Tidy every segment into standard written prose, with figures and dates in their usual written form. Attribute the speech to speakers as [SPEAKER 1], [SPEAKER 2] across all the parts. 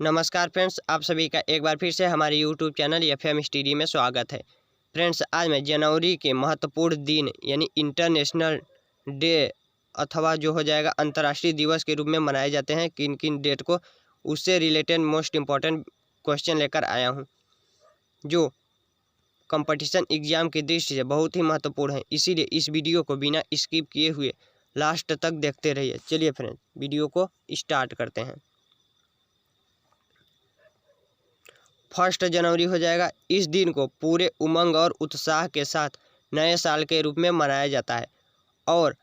[SPEAKER 1] नमस्कार फ्रेंड्स, आप सभी का एक बार फिर से हमारे यूट्यूब चैनल FM स्टडी में स्वागत है। फ्रेंड्स, आज मैं जनवरी के महत्वपूर्ण दिन यानी इंटरनेशनल डे अथवा जो हो जाएगा अंतर्राष्ट्रीय दिवस के रूप में मनाए जाते हैं किन किन डेट को, उससे रिलेटेड मोस्ट इम्पॉर्टेंट क्वेश्चन लेकर आया हूँ जो कंपटीशन एग्जाम की दृष्टि से बहुत ही महत्वपूर्ण है। इसीलिए इस वीडियो को बिना स्किप किए हुए लास्ट तक देखते रहिए। चलिए फ्रेंड्स, वीडियो को स्टार्ट करते हैं। 1 जनवरी हो जाएगा। इस दिन को पूरे उमंग और उत्साह के साथ नए साल के रूप में मनाया जाता है और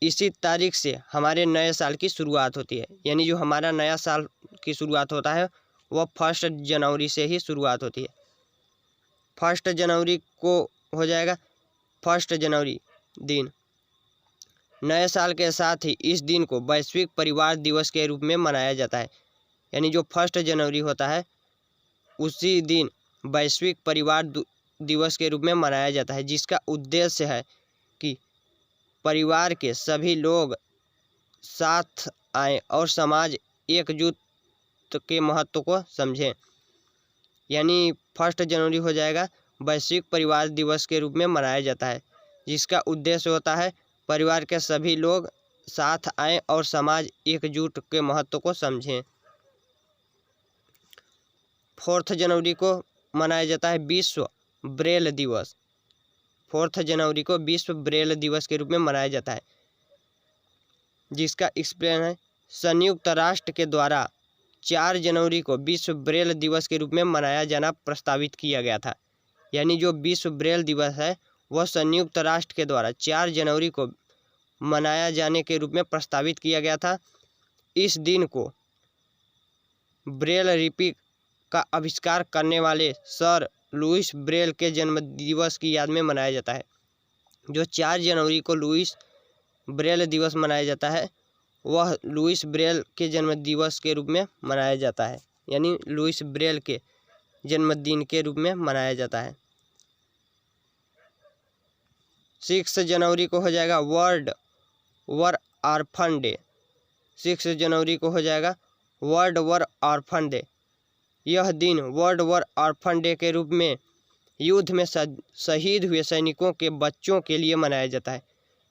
[SPEAKER 1] इसी तारीख से हमारे नए साल की शुरुआत होती है। यानी जो हमारा नया साल की शुरुआत होता है वह 1 जनवरी से ही शुरुआत होती है। 1 जनवरी को हो जाएगा 1 जनवरी दिन। नए साल के साथ ही इस दिन को वैश्विक परिवार दिवस के रूप में मनाया जाता है। यानी जो 1 जनवरी होता है उसी दिन वैश्विक परिवार दिवस के रूप में मनाया जाता है, जिसका उद्देश्य है कि परिवार के सभी लोग साथ आएं और समाज एकजुट के महत्व को समझें। यानी 1 जनवरी हो जाएगा वैश्विक परिवार दिवस के रूप में मनाया जाता है, जिसका उद्देश्य होता है परिवार के सभी लोग साथ आएं और समाज एकजुट के महत्व को समझें। 4 जनवरी को मनाया जाता है विश्व ब्रेल दिवस। 4 जनवरी को विश्व ब्रेल दिवस के रूप में मनाया जाता है, जिसका एक्सप्लेन है संयुक्त राष्ट्र के द्वारा 4 जनवरी को विश्व ब्रेल दिवस के रूप में मनाया जाना प्रस्तावित किया गया था। यानी जो विश्व ब्रेल दिवस है वह संयुक्त राष्ट्र के द्वारा 4 जनवरी को मनाया जाने के रूप में प्रस्तावित किया गया था। इस दिन को ब्रेल लिपि का आविष्कार करने वाले सर लुईस ब्रेल के जन्म दिवस की याद में मनाया जाता है। जो 4 जनवरी को लुईस ब्रेल दिवस मनाया जाता है वह लुईस ब्रेल के जन्म दिवस के रूप में मनाया जाता है। यानी लुईस ब्रेल के जन्मदिन के रूप में मनाया जाता है। 6 जनवरी को हो जाएगा वर्ल्ड वर ऑर्फन डे। 6 जनवरी को हो जाएगा वर्ल्ड वर ऑर्फन डे। यह दिन वर्ल्ड वॉर ऑर्फन डे के रूप में युद्ध में शहीद हुए सैनिकों के बच्चों के लिए मनाया जाता है।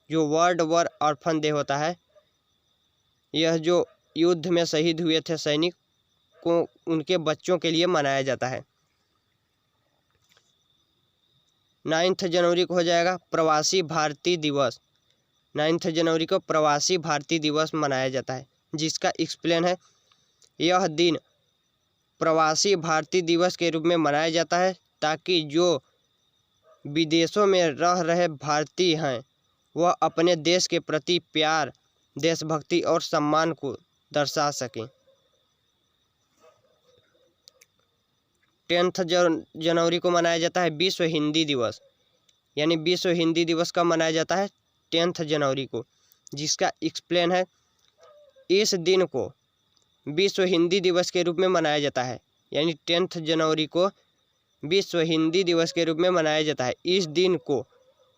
[SPEAKER 1] जो वर्ल्ड वॉर ऑर्फन डे होता है यह जो युद्ध में शहीद हुए थे सैनिक को उनके बच्चों के लिए मनाया जाता है। 9 जनवरी को हो जाएगा प्रवासी भारतीय दिवस। 9 जनवरी को प्रवासी भारतीय दिवस मनाया जाता है, जिसका एक्सप्लेन है यह दिन प्रवासी भारतीय दिवस के रूप में मनाया जाता है ताकि जो विदेशों में रह रहे भारतीय हैं वह अपने देश के प्रति प्यार, देशभक्ति और सम्मान को दर्शा सकें। 10 जनवरी को मनाया जाता है विश्व हिंदी दिवस। यानी विश्व हिंदी दिवस कब मनाया जाता है? 10 जनवरी को, जिसका एक्सप्लेन है इस दिन को विश्व हिंदी दिवस के रूप में मनाया जाता है। यानी 10 जनवरी को विश्व हिंदी दिवस के रूप में मनाया जाता है। इस दिन को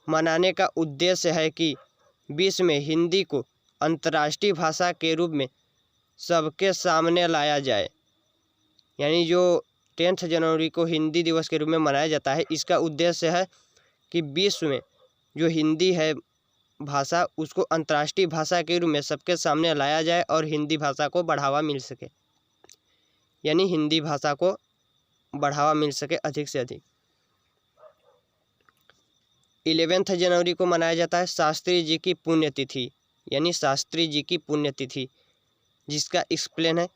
[SPEAKER 1] मनाने का उद्देश्य है कि विश्व में हिंदी को अंतर्राष्ट्रीय भाषा के रूप में सबके सामने लाया जाए। यानी जो 10 जनवरी को हिंदी दिवस के रूप में मनाया जाता है, इसका उद्देश्य है कि विश्व में जो हिंदी है भाषा उसको अंतर्राष्ट्रीय भाषा के रूप में सबके सामने लाया जाए और हिंदी भाषा को बढ़ावा मिल सके। यानी हिंदी भाषा को बढ़ावा मिल सके अधिक से अधिक। 11 जनवरी को मनाया जाता है शास्त्री जी की पुण्यतिथि। यानी शास्त्री जी की पुण्यतिथि, जिसका एक्सप्लेन है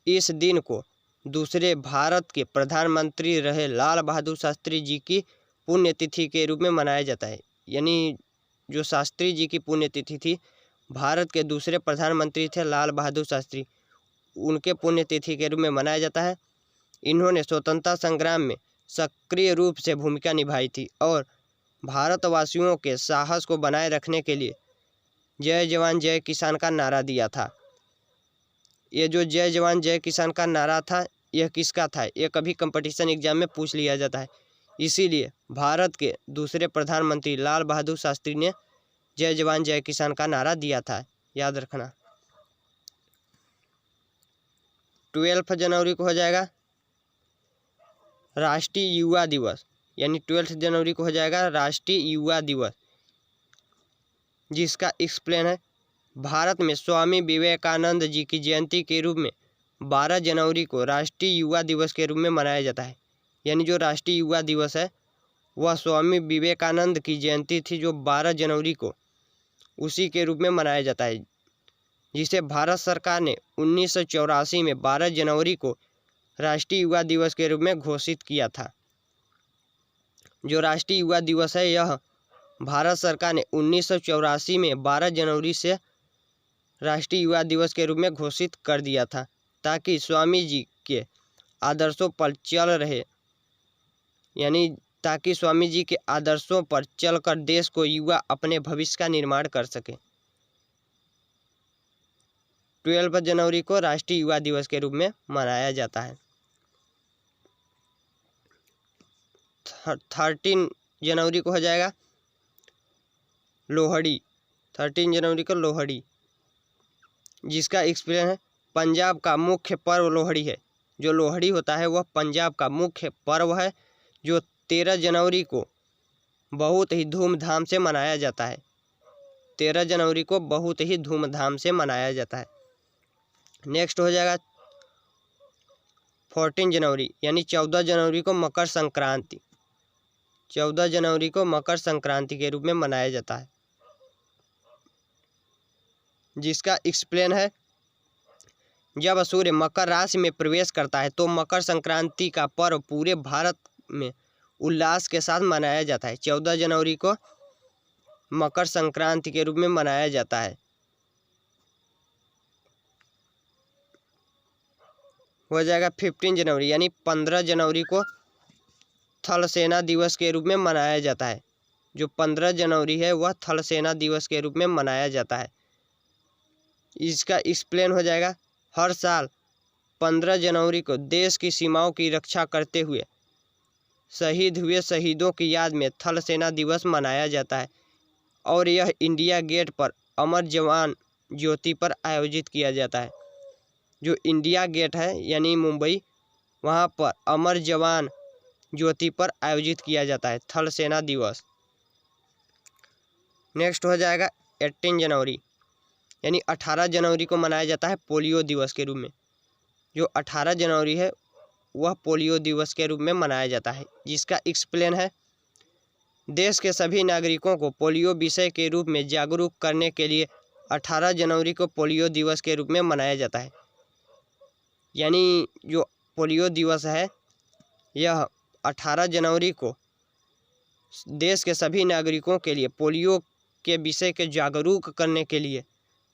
[SPEAKER 1] इस दिन को दूसरे भारत के प्रधानमंत्री रहे लाल बहादुर शास्त्री जी की पुण्यतिथि के रूप में मनाया जाता है। यानी जो शास्त्री जी की पुण्यतिथि थी, भारत के दूसरे प्रधानमंत्री थे लाल बहादुर शास्त्री, उनके पुण्यतिथि के रूप में मनाया जाता है। इन्होंने स्वतंत्रता संग्राम में सक्रिय रूप से भूमिका निभाई थी और भारतवासियों के साहस को बनाए रखने के लिए जय जवान जय किसान का नारा दिया था। ये जो जय जवान जय किसान का नारा था यह किसका था? यह कभी कंपटीशन एग्जाम में पूछ लिया जाता है। इसीलिए भारत के दूसरे प्रधानमंत्री लाल बहादुर शास्त्री ने जय जवान जय किसान का नारा दिया था, याद रखना। 12 जनवरी को हो जाएगा राष्ट्रीय युवा दिवस, यानी 12 जनवरी को हो जाएगा राष्ट्रीय युवा दिवस, जिसका एक्सप्लेन है भारत में स्वामी विवेकानंद जी की जयंती के रूप में 12 जनवरी को राष्ट्रीय युवा दिवस के रूप में मनाया जाता है। यानी जो राष्ट्रीय युवा दिवस है वह स्वामी विवेकानंद की जयंती थी जो 12 जनवरी को उसी के रूप में मनाया जाता है, जिसे भारत सरकार ने 1984 में 12 जनवरी को राष्ट्रीय युवा दिवस के रूप में घोषित किया था। जो राष्ट्रीय युवा दिवस है यह भारत सरकार ने 1984 में 12 जनवरी से राष्ट्रीय युवा दिवस के रूप में घोषित कर दिया था, ताकि स्वामी जी के आदर्शों पर चल रहे, यानी ताकि स्वामी जी के आदर्शों पर चलकर देश को युवा अपने भविष्य का निर्माण कर सके। 12 जनवरी को राष्ट्रीय युवा दिवस के रूप में मनाया जाता है। 13 जनवरी को हो जाएगा लोहड़ी। 13 जनवरी को लोहड़ी, जिसका एक्सप्लेन है पंजाब का मुख्य पर्व लोहड़ी है। जो लोहड़ी होता है वह पंजाब का मुख्य पर्व है, जो 13 जनवरी को बहुत ही धूमधाम से मनाया जाता है। 13 जनवरी को बहुत ही धूमधाम से मनाया जाता है। नेक्स्ट हो जाएगा 14 जनवरी, यानी 14 जनवरी को मकर संक्रांति। 14 जनवरी को मकर संक्रांति के रूप में मनाया जाता है, जिसका एक्सप्लेन है जब सूर्य मकर राशि में प्रवेश करता है तो मकर संक्रांति का पर्व पूरे भारत में उल्लास के साथ मनाया जाता है। 14 जनवरी को मकर संक्रांति के रूप में मनाया जाता है। हो जाएगा 15 जनवरी, यानी 15 जनवरी को थल सेना दिवस के रूप में मनाया जाता है। जो 15 जनवरी है वह थल सेना दिवस के रूप में मनाया जाता है। इसका एक्सप्लेन हो जाएगा हर साल 15 जनवरी को देश की सीमाओं की रक्षा करते हुए शहीद हुए शहीदों की याद में थल सेना दिवस मनाया जाता है, और यह इंडिया गेट पर अमर जवान ज्योति पर आयोजित किया जाता है। जो इंडिया गेट है यानी मुंबई, वहाँ पर अमर जवान ज्योति पर आयोजित किया जाता है थल सेना दिवस। नेक्स्ट हो जाएगा 18 जनवरी, यानी 18 जनवरी को मनाया जाता है पोलियो दिवस के रूप में। जो 18 जनवरी है वह पोलियो दिवस के रूप में मनाया जाता है, जिसका एक्सप्लेन है देश के सभी नागरिकों को पोलियो विषय के रूप में जागरूक करने के लिए 18 जनवरी को पोलियो दिवस के रूप में मनाया जाता है। यानी जो पोलियो दिवस है यह 18 जनवरी को देश के सभी नागरिकों के लिए पोलियो के विषय के जागरूक करने के लिए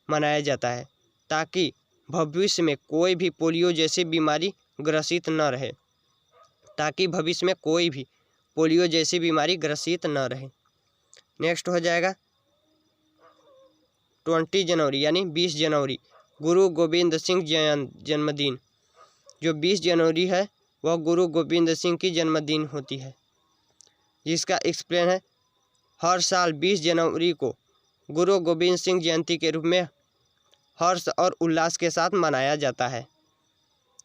[SPEAKER 1] मनाया जाता है, ताकि भविष्य में कोई भी पोलियो जैसी बीमारी ग्रसित न रहे, ताकि भविष्य में कोई भी पोलियो जैसी बीमारी ग्रसित न रहे। नेक्स्ट हो जाएगा 20 जनवरी, यानी 20 जनवरी गुरु गोविंद सिंह जन्मदिन। जो 20 जनवरी है वह गुरु गोविंद सिंह की जन्मदिन होती है, जिसका एक्सप्लेन है हर साल 20 जनवरी को गुरु गोविंद सिंह जयंती के रूप में हर्ष और उल्लास के साथ मनाया जाता है।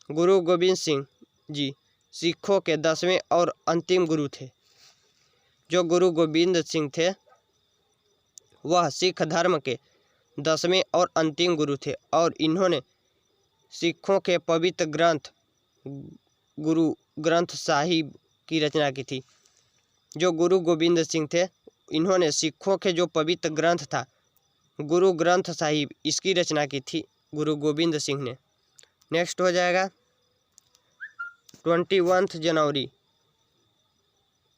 [SPEAKER 1] गुरु गोविंद सिंह जी सिखों के 10वें और अंतिम गुरु थे। जो गुरु गोविंद सिंह थे वह सिख धर्म के 10वें और अंतिम गुरु थे, और इन्होंने सिखों के पवित्र ग्रंथ गुरु ग्रंथ साहिब की रचना की थी। जो गुरु गोविंद सिंह थे इन्होंने सिखों के जो पवित्र ग्रंथ था गुरु ग्रंथ साहिब, इसकी रचना की थी गुरु गोविंद सिंह ने। नेक्स्ट हो जाएगा 21 जनवरी।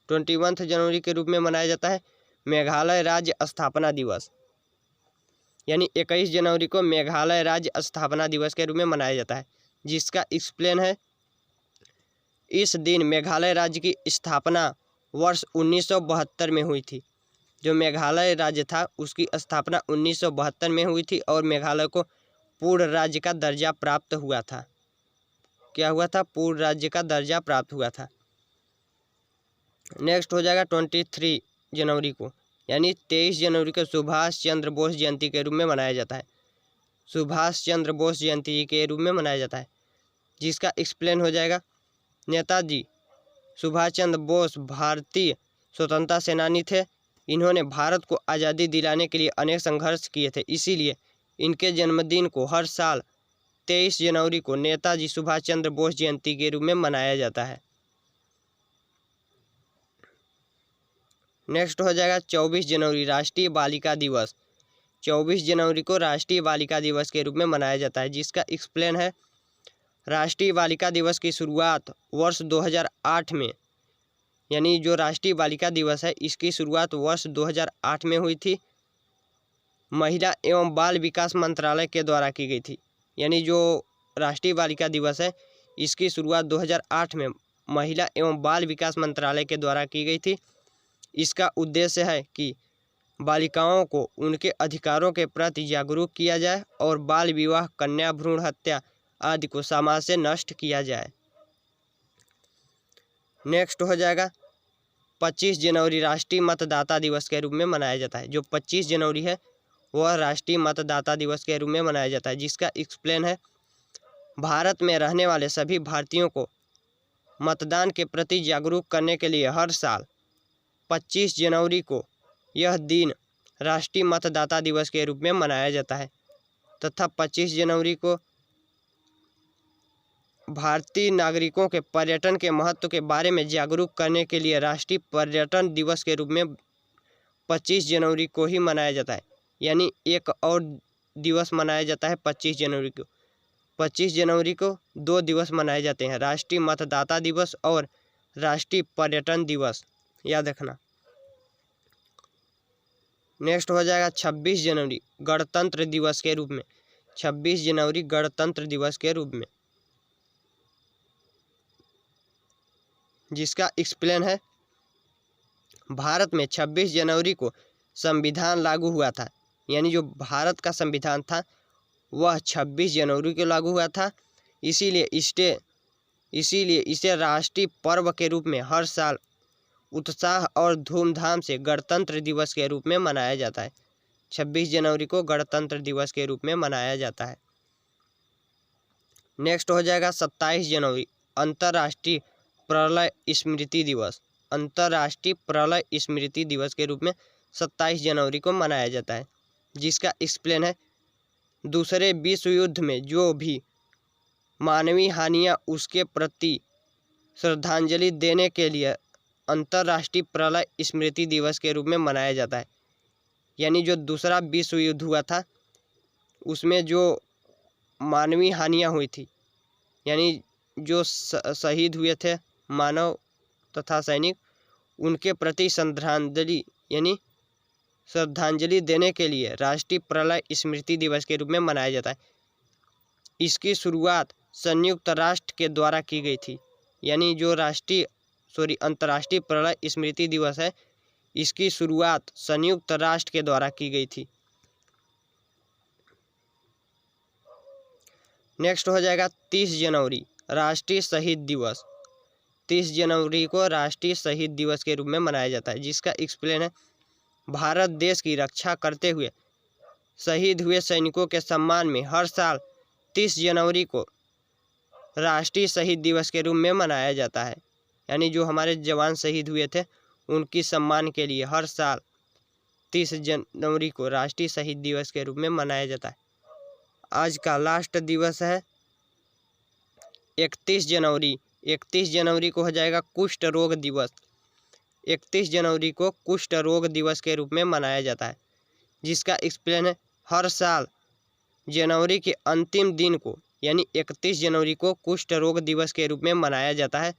[SPEAKER 1] 21 जनवरी के रूप में मनाया जाता है मेघालय राज्य स्थापना दिवस। यानी 21 जनवरी को मेघालय राज्य स्थापना दिवस के रूप में मनाया जाता है, जिसका एक्सप्लेन है इस दिन मेघालय राज्य की स्थापना वर्ष 1972 में हुई थी। जो मेघालय राज्य था उसकी स्थापना 1972 में हुई थी, और मेघालय को पूर्ण राज्य का दर्जा प्राप्त हुआ था। क्या हुआ था? पूर्ण राज्य का दर्जा प्राप्त हुआ था। नेक्स्ट हो जाएगा 23 जनवरी को, यानी 23 जनवरी को सुभाष चंद्र बोस जयंती के रूप में मनाया जाता है। सुभाष चंद्र बोस जयंती के रूप में मनाया जाता है। जिसका एक्सप्लेन हो जाएगा। नेताजी सुभाष चंद्र बोस भारतीय स्वतंत्रता सेनानी थे। इन्होंने भारत को आज़ादी दिलाने के लिए अनेक संघर्ष किए थे, इसीलिए इनके जन्मदिन को हर साल 23 जनवरी को नेताजी सुभाष चंद्र बोस जयंती के रूप में मनाया जाता है। नेक्स्ट हो जाएगा 24 जनवरी राष्ट्रीय बालिका दिवस। 24 जनवरी को राष्ट्रीय बालिका दिवस के रूप में मनाया जाता है, जिसका एक्सप्लेन है। राष्ट्रीय बालिका दिवस की शुरुआत वर्ष 2008 में, यानी जो राष्ट्रीय बालिका दिवस है इसकी शुरुआत वर्ष 2008 में हुई थी। महिला एवं बाल विकास मंत्रालय के द्वारा की गई थी। यानी जो राष्ट्रीय बालिका दिवस है इसकी शुरुआत 2008 में महिला एवं बाल विकास मंत्रालय के द्वारा की गई थी। इसका उद्देश्य है कि बालिकाओं को उनके अधिकारों के प्रति जागरूक किया जाए और बाल विवाह, कन्या भ्रूण हत्या आदि को समाज से नष्ट किया जाए। नेक्स्ट हो जाएगा 25 जनवरी राष्ट्रीय मतदाता दिवस के रूप में मनाया जाता है। जो 25 जनवरी है वह राष्ट्रीय मतदाता दिवस के रूप में मनाया जाता है, जिसका एक्सप्लेन है। भारत में रहने वाले सभी भारतीयों को मतदान के प्रति जागरूक करने के लिए हर साल 25 जनवरी को यह दिन राष्ट्रीय मतदाता दिवस के रूप में मनाया जाता है तथा 25 जनवरी को भारतीय नागरिकों के पर्यटन के महत्व के बारे में जागरूक करने के लिए राष्ट्रीय पर्यटन दिवस के रूप में 25 जनवरी को ही मनाया जाता है। यानी एक और दिवस मनाया जाता है 25 जनवरी को। 25 जनवरी को 2 दिवस मनाए जाते हैं, राष्ट्रीय मतदाता दिवस और राष्ट्रीय पर्यटन दिवस, याद रखना। नेक्स्ट हो जाएगा 26 जनवरी गणतंत्र दिवस के रूप में। 26 जनवरी गणतंत्र दिवस के रूप में, जिसका एक्सप्लेन है। भारत में 26 जनवरी को संविधान लागू हुआ था। यानी जो भारत का संविधान था वह 26 जनवरी को लागू हुआ था। इसीलिए इसे राष्ट्रीय पर्व के रूप में हर साल उत्साह और धूमधाम से गणतंत्र दिवस के रूप में मनाया जाता है। 26 जनवरी को गणतंत्र दिवस के रूप में मनाया जाता है। नेक्स्ट हो जाएगा 27 जनवरी अंतर्राष्ट्रीय प्रलय स्मृति दिवस। अंतर्राष्ट्रीय प्रलय स्मृति दिवस के रूप में 27 जनवरी को मनाया जाता है, जिसका एक्सप्लेन है। दूसरे विश्व युद्ध में जो भी मानवीय हानियाँ उसके प्रति श्रद्धांजलि देने के लिए अंतर्राष्ट्रीय प्रलय स्मृति दिवस के रूप में मनाया जाता है। यानी जो दूसरा विश्व युद्ध हुआ था उसमें जो मानवीय हानियाँ हुई थी, यानी जो शहीद हुए थे मानव तथा सैनिक, उनके प्रति श्रद्धांजलि देने के लिए राष्ट्रीय प्रलय स्मृति दिवस के रूप में मनाया जाता है। इसकी शुरुआत संयुक्त राष्ट्र के द्वारा की गई थी। यानी जो अंतर्राष्ट्रीय प्रलय स्मृति दिवस है इसकी शुरुआत संयुक्त राष्ट्र के द्वारा की गई थी। नेक्स्ट हो जाएगा 30 जनवरी राष्ट्रीय शहीद दिवस। 30 जनवरी को राष्ट्रीय शहीद दिवस के रूप में मनाया जाता है, जिसका एक्सप्लेन है। भारत देश की रक्षा करते हुए शहीद हुए सैनिकों के सम्मान में हर साल 30 जनवरी को राष्ट्रीय शहीद दिवस के रूप में मनाया जाता है। यानी जो हमारे जवान शहीद हुए थे उनकी सम्मान के लिए हर साल 30 जनवरी को राष्ट्रीय शहीद दिवस के रूप में मनाया जाता है। आज का लास्ट दिवस है 31 जनवरी। 31 जनवरी को हो जाएगा कुष्ठ रोग दिवस। 31 जनवरी को कुष्ठ रोग दिवस के रूप में मनाया जाता है, जिसका एक्सप्लेन है। हर साल जनवरी के अंतिम दिन को यानी 31 जनवरी को कुष्ठ रोग दिवस के रूप में मनाया जाता है,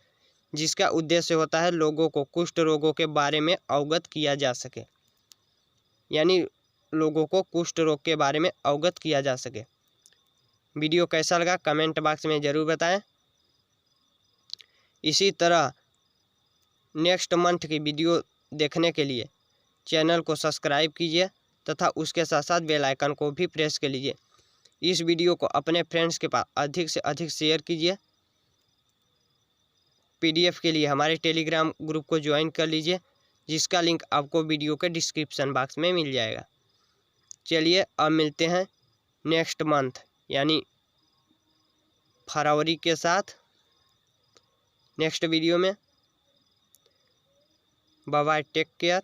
[SPEAKER 1] जिसका उद्देश्य होता है लोगों को कुष्ठ रोगों के बारे में अवगत किया जा सके। यानी लोगों को कुष्ठ रोग के बारे में अवगत किया जा सके। वीडियो कैसा लगा कमेंट बॉक्स में ज़रूर बताएं। इसी तरह नेक्स्ट मंथ की वीडियो देखने के लिए चैनल को सब्सक्राइब कीजिए तथा उसके साथ साथ बेल आइकन को भी प्रेस कर लीजिए। इस वीडियो को अपने फ्रेंड्स के पास अधिक से अधिक शेयर कीजिए। PDF के लिए हमारे टेलीग्राम ग्रुप को ज्वाइन कर लीजिए, जिसका लिंक आपको वीडियो के डिस्क्रिप्शन बॉक्स में मिल जाएगा। चलिए अब मिलते हैं नेक्स्ट मंथ यानी फरवरी के साथ नेक्स्ट वीडियो में। Bye bye, take care.